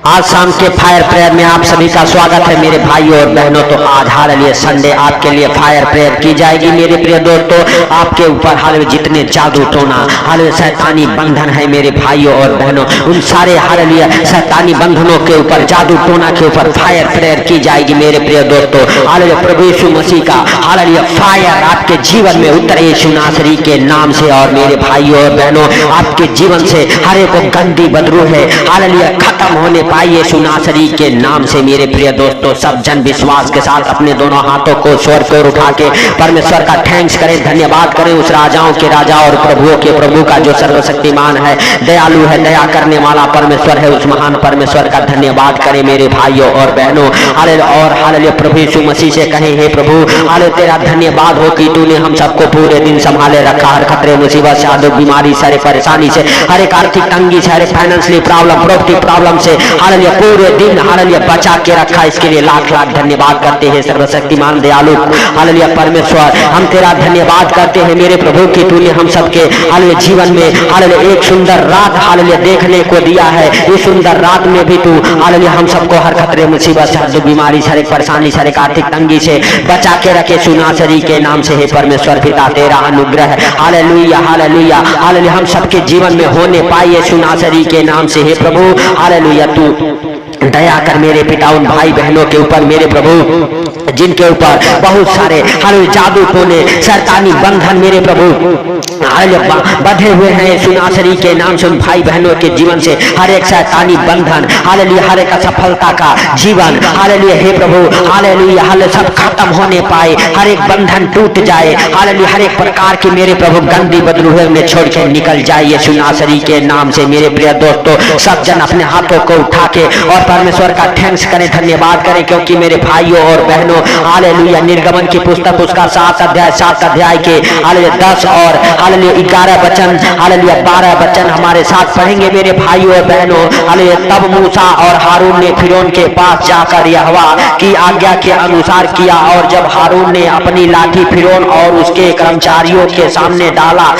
आज शाम के फायर प्रेयर में आप सभी का स्वागत है मेरे भाइयों और बहनों। तो आज हालेलुया संडे आपके लिए फायर प्रेयर की जाएगी मेरे प्रिय दोस्तों। आपके ऊपर हालेलुया जितने जादू टोना हालेलुया शैतानी बंधन है मेरे भाइयों और बहनों, उन सारे हालेलुया शैतानी बंधनों के ऊपर जादू टोना के ऊपर फायर प्रेयर की जाएगी मेरे प्रिय दोस्तों। हालेलुया प्रभु यीशु मसीह का हालेलुया फायर आपके जीवन में उतरे यीशु नासरी के नाम से। और मेरे भाइयों और बहनों आपके जीवन से हर एक गंदी बदरू है हालेलुया खत्म होने पाई यीशु नासरी के नाम से मेरे प्रिय दोस्तों। सब जन विश्वास के साथ अपने दोनों हाथों को स्वर को उठा के परमेश्वर का थैंक्स करें, धन्यवाद करें उस राजाओं के राजा और प्रभुओं के प्रभु का जो सर्वशक्तिमान है, दयालु है, दया करने वाला परमेश्वर है। उस महान परमेश्वर का धन्यवाद करें मेरे भाइयों और बहनों। हालेलुया और हालेलुया प्रभु यीशु मसीह से कहें, हे प्रभु हालेलुया तेरा धन्यवाद हो कि तूने हम सबको पूरे दिन संभाले रखा, हर खतरे मुसीबत से, आदि बीमारी से, हर परेशानी से, हर एक आर्थिक तंगी से, हर एक फाइनेंशियली प्रॉब्लम, प्रॉपर्टी प्रॉब्लम से हालेलुया पूरे दिन हालेलुया बचा के रखा। इसके लिए लाख लाख धन्यवाद करते हैं सर्वशक्तिमान दयालु हालेलुया परमेश्वर। हम तेरा धन्यवाद करते हैं मेरे प्रभु कि तूने हम सबके हालेलुया जीवन में हालेलुया एक सुंदर रात हालेलुया देखने को दिया है। इस सुंदर रात में भी तू हालेलुया हम सबको हर खतरे मुसीबत से, हर बीमारी से, हर एक परेशानी से, हर एक आर्थिक तंगी से बचा के रखे सुनासरी के नाम से। हे परमेश्वर पिता तेरा अनुग्रह हालेलुया हालेलुया हालेलुया हम सबके जीवन में होने पाए सुनासरी के नाम से। हे प्रभु हालेलुया तू दया कर मेरे पिता उन भाई बहनों के ऊपर मेरे प्रभु जिनके ऊपर बहुत सारे हालेलुया जादू टोने शैतानी बंधन मेरे प्रभु हालेलुया बंधे हुए हैं सुनासरी के नाम से। उन भाई बहनों के जीवन से हर एक शैतानी बंधन हालेलुया हर एक असफलता का जीवन हालेलुया हे प्रभु हालेलुया हालेलुया सब खत्म होने पाए, हर एक बंधन टूट जाए हालेलुया, हर एक प्रकार की मेरे प्रभु गंदी बदलू है उन्हें छोड़ के निकल जाइए सुनासरी के नाम से। मेरे प्रिय दोस्तों सब जन अपने हाथों को उठा के और परमेश्वर का थैंक्स करें, धन्यवाद करें, क्योंकि मेरे भाइयों और बहनों हालेलुया निर्गमन की पुस्तक उसका 7 अध्याय के हालेलुया 10 और हालेलुया 11 वचन हालेलुया 12 वचन हमारे साथ पढ़ेंगे मेरे भाइयों और बहनों। हालेलुया तब मूसा और हारून ने फिरौन के पास जाकर यहोवा की आज्ञा के अनुसार किया, और जब हारून ने अपनी लाठी फिरौन और उसके कर्मचारियों के सामने डाला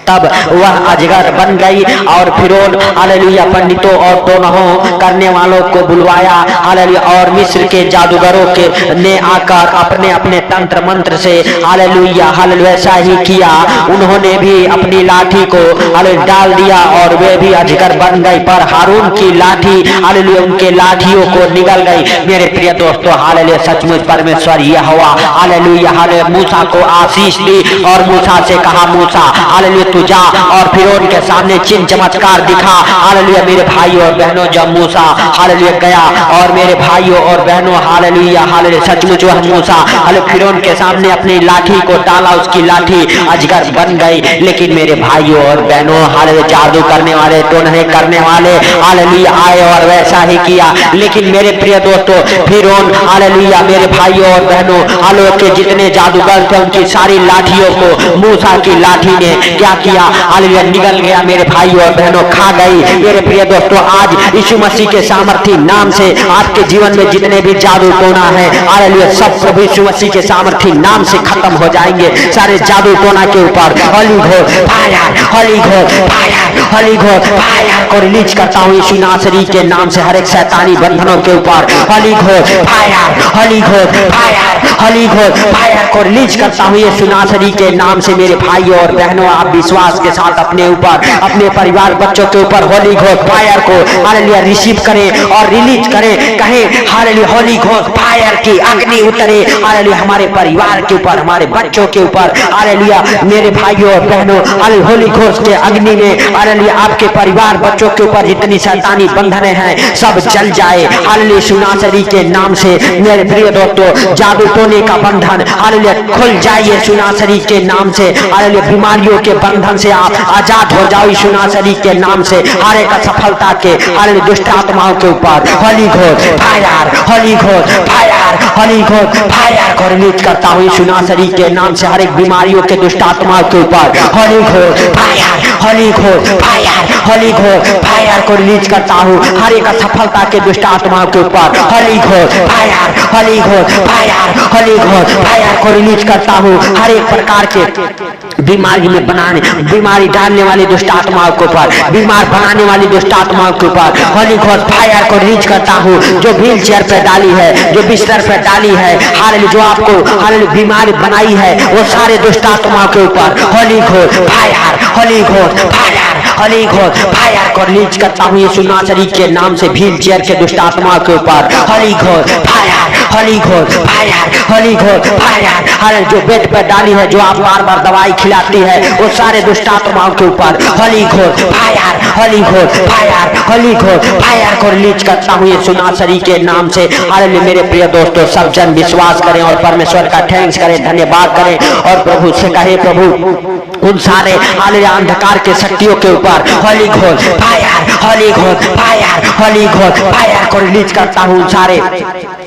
तब वह अजगर बन गई। और फिरौन हालेलुया पंडितों और तोनहों करने वालों को बुलवाया हालेलुया, और मिस्र के जादूगरों के ने आकर अपने अपने तंत्र मंत्र से हालेलुया हालेलुया ऐसा ही किया। उन्होंने भी अपनी लाठी को हालेलुया डाल दिया और वे भी अजगर बन गई, पर हारून की लाठी हालेलुया उनके लाठियों को निगल गई। मेरे प्रिय दोस्तों हालेलुया सचमुच परमेश्वर यहोवा हालेलुया हालेलुया मूसा को आशीष दी और मूसा से कहा, मूसा हालेलुया जा और फिरौन के सामने चिन्ह चमत्कार दिखा हालेलुया। मेरे भाइयों और बहनों जब मूसा हालेलुया गया और मेरे भाइयों और बहनों हालेलुया हालेलुया सचमुच वह मूसा हालेलुया फिरौन के सामने अपनी लाठी को डाला, उसकी लाठी अजगर बन गई। लेकिन मेरे भाइयों और बहनों हालेलुया जादू करने वाले टोनहे करने वाले हालेलुया आए और वैसा ही किया। लेकिन मेरे प्रिय दोस्तों फिरौन हालेलुया मेरे भाइयों और बहनों हालेलुया के जितने जादूगर थे उनकी सारी लाठियों को मूसा की लाठी ने क्या किया हालेलुया निगल गया। मेरे भाइयों और बहनों खा गई। मेरे प्रिय दोस्तों आज यीशु मसीह के सामर्थी नाम से आपके जीवन में जितने भी जादू टोना है हालेलुया सब प्रभु यीशु मसीह के सामर्थी नाम से खत्म हो जाएंगे। सारे जादू टोना के ऊपर Holi Ghosh fire, Holi Ghosh fire, Holi Ghosh fire को रिलीज करता हूँ यीशु नासरी के नाम से। हर एक शैतानी बंधनों के ऊपर Holi Ghosh fire, Holi Ghosh fire, Holi Ghosh fire को रिलीज करता हूँ यीशु नासरी के नाम से। मेरे भाइयों और बहनों आप विश्वास के साथ अपने ऊपर अपने परिवार बच्चों के ऊपर होली घोष फायर को हालेलुया रिसीव करें और रिलीज करें। कहें हालेलुया होली घोष फायर की अग्नि उतरे हालेलुया हमारे परिवार के ऊपर, हमारे बच्चों के ऊपर हालेलुया। मेरे भाइयों और बहनों हालेलुया होली घोष के अग्नि में हालेलुया आपके परिवार बच्चों के ऊपर जितनी शैतानी बंधने हैं सब जल जाए हालेलुया सुनासरी के नाम से। मेरे प्रिय दोस्तों जादू टोने का बंधन हालेलुया खुल जाइए सुनासरी के नाम से। हालेलुया बीमारियों के बंधन से आप आजाद हो जाओ यीशु नासरी के नाम से। हर एक असफलता के हालेलुया दुष्ट आत्माओं के ऊपर Holi Ghosh fire, Holi Ghosh fire, fire holy ghost fire को रिलीज करता हूँ यीशु नासरी के नाम से हर एक बीमारियों के दुष्ट आत्माओं के ऊपर holy ghost fire holy ghost fire holy ghost fire को रिलीज करता हूँ हर एक असफलता के दुष्ट आत्माओं के ऊपर holy ghost fire holy ghost fire holy ghost fire को रिलीज करता हूँ हर एक प्रकार के बीमारी डालने वाली दुष्ट आत्माओं के ऊपर बीमार बनाने वाली दुष्ट आत्माओं के ऊपर होली घोस्ट फायर को रिलीज करता हूँ जो व्हील चेयर पे डाली है जो बिस्तर पे डाली है हालेलुया जो आपको हालेलुया बीमारी बनाई है वो सारे दुष्ट आत्माओं के ऊपर holy ghost fire holy ghost fire holy ghost fire को रिलीज करता हूँ यीशु नासरी के नाम से व्हील चेयर के दुष्ट आत्माओं के ऊपर holy ghost fire holy ghost fire holy ghost fire हर जो बेड पे डाली है जो आप बार बार दवाई खिलाती है वो सारे दुष्ट आत्माओं के ऊपर holy ghost fire holy ghost fire holy ghost fire को रिलीज करता हूँ यीशु नासरी के नाम से हालेलुया मेरे प्रिय दोस्तों सब जन विश्वास करें और परमेश्वर का थैंक्स करें धन्यवाद करें और प्रभु से कहे प्रभु उन सारे हालेलुया अंधकार के शक्तियों के ऊपर holy ghost fire holy ghost fire holy ghost fire को रिलीज करता हूँ सारे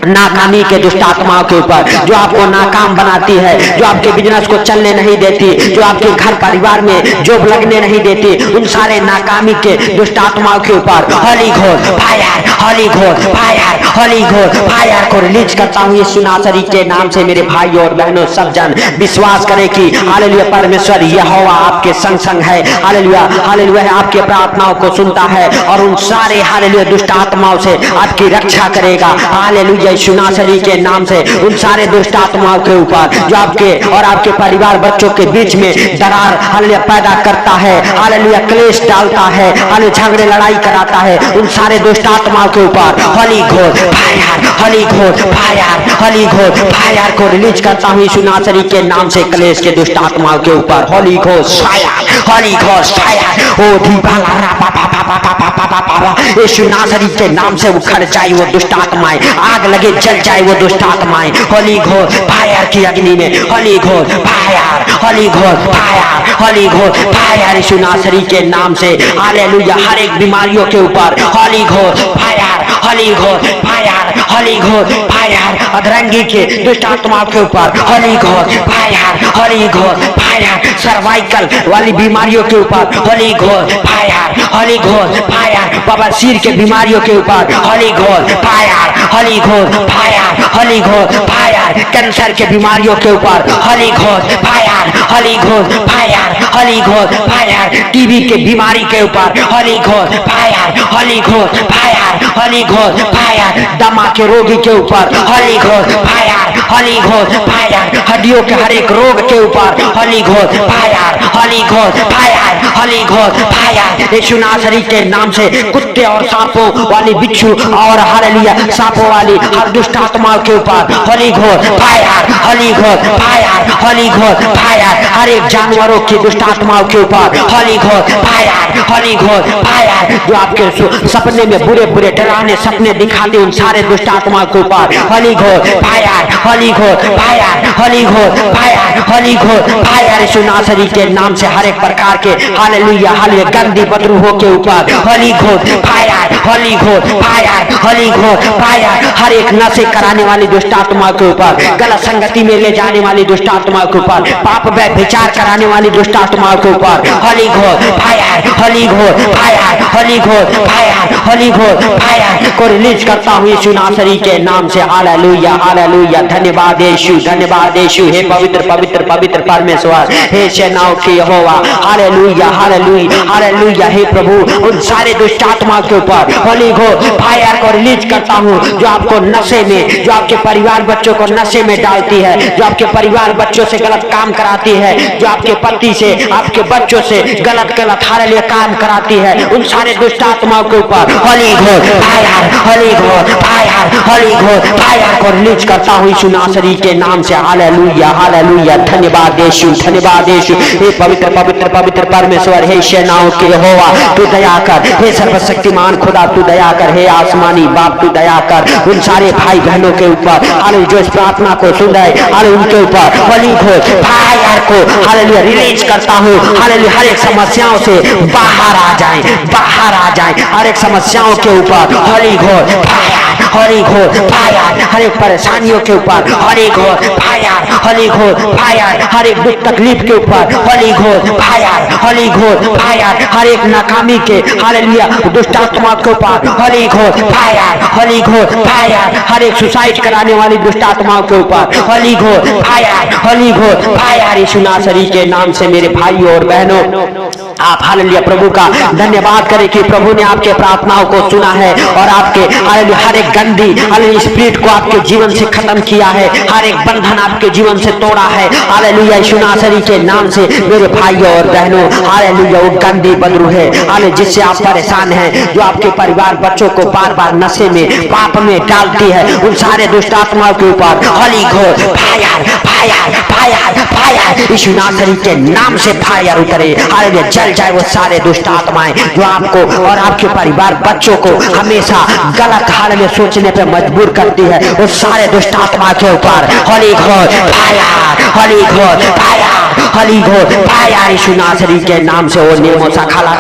नाकामी के दुष्ट आत्माओं के ऊपर जो आपको नाकाम बनाती है जो आपके बिजनेस को चलने नहीं देती जो आपके घर परिवार में जॉब लगने नहीं देती उन सारे नाकामी के दुष्ट आत्माओं के ऊपर holy ghost fire holy ghost fire holy ghost fire को रिलीज करता हूँ यीशु नासरी के नाम से मेरे भाई और बहनों सब जन विश्वास करें कि हालेलुया परमेश्वर यहोवा आपके संग संग है हालेलुया हालेलुया आपके प्रार्थनाओं को सुनता है और उन सारे हालेलुया दुष्ट आत्माओं से आपकी रक्षा करेगा हालेलुया यीशु नासरी के नाम से उन सारे दुष्ट आत्माओं के ऊपर जो आपके और आपके परिवार बच्चों के बीच में दरार हालेलुया पैदा करता है हालेलुया क्लेश डालता है हालेलुया झगड़े लड़ाई कराता है उन सारे दुष्ट आत्माओं के ऊपर holy ghost fire holy ghost fire holy ghost fire को रिलीज करता हूँ यीशु नासरी के नाम से क्लेश के दुष्ट आत्माओं के ऊपर holy ghost fire holy ghost fire ओ दीवाला यीशु नासरी के नाम से उखड़ जाए वो दुष्ट आत्माएं आग लगे जल जाए वो दुष्ट आत्माएं होली घोस्ट फायर की अग्नि में holy ghost fire holy ghost fire holy ghost fire Yeshu नासरी के नाम से हालेलुया हर एक बीमारियों के ऊपर holy ghost fire holy ghost fire holy ghost fire अधरंगी के दुष्ट आत्माओं के ऊपर holy ghost fire holy ghost fire cervical वाली बीमारियों के ऊपर holy ghost fire holy ghost fire बवासीर के बीमारियों के ऊपर holy ghost fire holy ghost fire holy ghost fire cancer के बीमारियों के ऊपर holy ghost fire holy ghost fire holy ghost fire TB के बीमारी के ऊपर holy ghost fire holy ghost fire holy ghost fire दमा के रोगी के ऊपर holy ghost fire holy ghost fire हड्डियों के हर एक रोग के ऊपर holy ghost fire holy ghost fire holy ghost fire Yeshu नासरी के नाम से कुत्ते और सांपों वाली बिच्छू और हालेलुया सांपों वाली हर दुष्ट आत्माओं के ऊपर holy ghost fire holy ghost fire holy ghost fire हर एक जानवरों की दुष्ट आत्माओं के ऊपर holy ghost fire holy ghost fire जो आपके सपने में बुरे बुरे डरावने सपने दिखाते उन सारे दुष्ट आत्माओं के ऊपर holy ghost fire holy ghost fire holy ghost fire holy ghost fire Yeshu नासरी के नाम से हर एक प्रकार के हालेलुया हालेलुया गंदी बदरूहों के ऊपर holy ghost fire holy ghost fire holy ghost fire हर एक नशे कराने वाली दुष्ट आत्मा के ऊपर गलत संगति में ले जाने वाली दुष्ट आत्मा के ऊपर पाप व्यभिचार कराने वाली दुष्ट आत्मा के ऊपर holy ghost fire holy ghost fire holy ghost fire holy ghost fire को रिलीज करता हूँ यीशु नासरी के नाम से हालेलुया हालेलुया धन्यवाद यीशु हे पवित्र पवित्र पवित्र परमेश्वर हे सेनाओं के यहोवा हालेलुया हालेलुया हालेलुया हे प्रभु उन सारे दुष्ट आत्मा के ऊपर होली घोस्ट फायर को रिलीज करता हूँ जो आपको नशे में जो आपके परिवार बच्चों को नशे में डालती है जो आपके परिवार बच्चों से गलत काम कराती है जो आपके पति से आपके बच्चों से गलत गलत हालेलुया काम कराती है उन सारे दुष्ट आत्माओं के ऊपर holy ghost fire holy ghost fire holy ghost fire को रिलीज करता हूँ यीशु नासरी के नाम से हालेलुया हालेलुया धन्यवाद यीशु हे पवित्र पवित्र पवित्र परमेश्वर हे सेनाओं के यहोवा तू दया कर हे सर्वशक्तिमान खुदा तू दया कर हे आसमानी बाप तू दया कर उन सारे भाई बहनों के ऊपर हालेलुया जो इस प्रार्थना को सुन रहे हालेलुया उनके ऊपर होली घोस्ट फायर को हालेलुया रिलीज करता हूँ हालेलुया हर एक समस्याओं से बाहर आ जाए हर एक समस्याओं के ऊपर holy ghost fire holy ghost fire हर एक परेशानियों के ऊपर, holy ghost fire, holy ghost fire हर एक दुख तकलीफ के ऊपर, holy ghost fire, holy ghost fire हर एक नाकामी के, हालेलुया, दुष्ट आत्मा के ऊपर, holy ghost fire, holy ghost fire हर एक सुसाइड कराने वाली दुष्ट आत्माओं के ऊपर, holy ghost fire, holy ghost fire Yeshu नासरी के नाम से। मेरे भाइयों और बहनों, आप हालेलुया प्रभु का धन्यवाद करें कि प्रभु ने आपके प्रार्थनाओं को सुना है और आपके हालेलुया हर एक गंदी हालेलुया स्पिरिट को आपके जीवन से खत्म किया है, हर एक बंधन आपके जीवन से तोड़ा है, हालेलुया यीशु नासरी के नाम से। मेरे भाइयों और बहनों, हालेलुया वो गंदी बदरू है हालेलुया जिससे आप परेशान हैं, जो आपके परिवार बच्चों को बार बार नशे में पाप में डालती है, उन सारे दुष्ट आत्माओं के ऊपर holy ghost fire, fire, fire, fire Yeshu नासरी के नाम से फायर उतरे, हालेलुया जल जाए वो सारे दुष्ट आत्माएं जो आपको और आपके परिवार बच्चों को हमेशा गलत हाल में सोचने पे मजबूर करती है, वो सारे दुष्ट आत्मा के ऊपर holy ghost fire, holy ghost fire, holy ghost fire Yeshu नासरी के नाम से। वो नेमो सखाला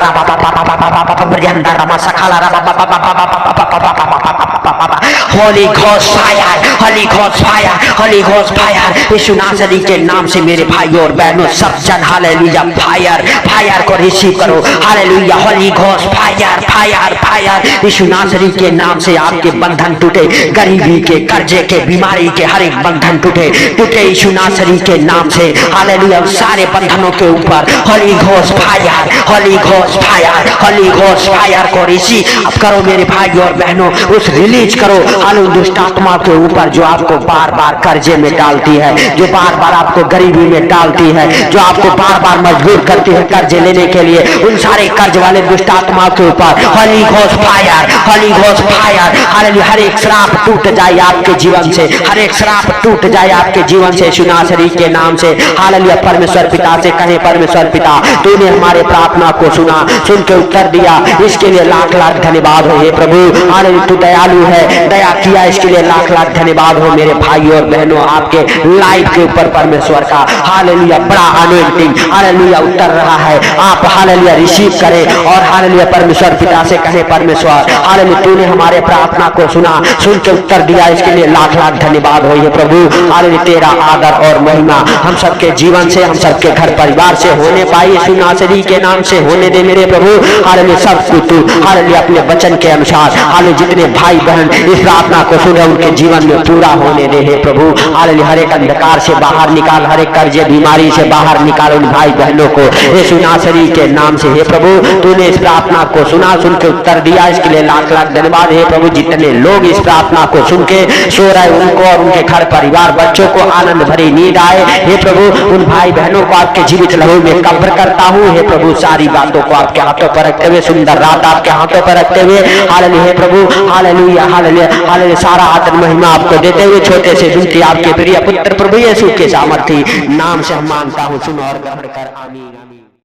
holy ghost fire, holy ghost fire, holy ghost fire Yeshu नासरी के नाम से। मेरे भाइयों और बहनों, सब जन हालेलुया फायर, फायर को रिसीव करो, hallelujah holy ghost fire, fire, fire Yeshu नासरी के नाम से। आपके बंधन टूटे, गरीबी के, कर्जे के, बीमारी के हर एक बंधन टूटे, टूटे यीशु नासरी के नाम से, हालेलुया सारे बंधनों के ऊपर holy ghost fire, holy ghost fire, holy ghost fire को रिसीव अब करो मेरे भाइयों और बहनों, उस रिलीज करो हालेलुया दुष्ट आत्मा के ऊपर जो आपको बार बार कर्जे में डालती है, जो बार बार आपको गरीबी में डालती है, जो आपको बार बार मजबूर करती है कर्जे लेने के लिए, उन सारे कर्ज वाले दुष्ट आत्मा के ऊपर holy ghost fire, holy ghost fire hallelujah हर एक श्राप टूट जाए आपके जीवन से, हर एक श्राप टूट जाए आपके जीवन से यीशु नासरी के नाम से। हालेलुया परमेश्वर पिता से कहें, परमेश्वर पिता तूने हमारे प्रार्थना को सुना, सुन के उत्तर दिया, इसके लिए लाख लाख धन्यवाद हो हे प्रभु। हालेलुया तू दयालु है, दया किया, इसके लिए लाख लाख धन्यवाद हो। मेरे भाइयों और बहनों, आपके लाइफ के ऊपर परमेश्वर का हालेलुया बड़ा अनॉइंटिंग हालेलुया उतर रहा है, आप हालेलुया रिसीव करें और हालेलुया परमेश्वर पिता से कहें, परमेश्वर हालेलुया तूने हमारे प्रार्थना को सुना, सुन के उत्तर दिया, इसके लिए लाख लाख धन्यवाद हो हे प्रभु। हालेलुया तेरा आदर और महिमा हम सबके जीवन से, हम सबके घर परिवार से होने पाई यीशु नासरी के नाम से होने दे मेरे प्रभु। हालेलुया सब कुछ तू हालेलुया अपने वचन के अनुसार हालेलुया जितने भाई बहन इस प्रार्थना को सुने उनके जीवन में पूरा होने दे हे प्रभु। हालेलुया हर एक अंधकार से बाहर निकाल, हर एक कर्जे बीमारी से बाहर निकाल उन भाई बहनों को यीशु नासरी के नाम से हे प्रभु। तूने इस प्रार्थना को सुना, सुन के उत्तर दिया, इसके लिए लाख लाख धन्यवाद हे प्रभु। जितने लोग इस प्रार्थना को सुन के सो रहे उनको और उनके घर परिवार बच्चों को आनंद भरी नींद आए हे प्रभु। उन भाई बहनों को आपके जीवित लहू में कब्र करता हूँ हे प्रभु। सारी बातों को आपके हाथों पर रखते हुए, सुंदर रात आपके हाथों पर रखते हुए हालेलुया हे प्रभु, हालेलुया हालेलुया हालेलुया सारा आदर महिमा आपको देते हुए छोटे से विनती आपके प्रिय पुत्र प्रभु यीशु के सामर्थी नाम से हम मांगता हूँ, सुनो और ग्रहण कर, आमीन।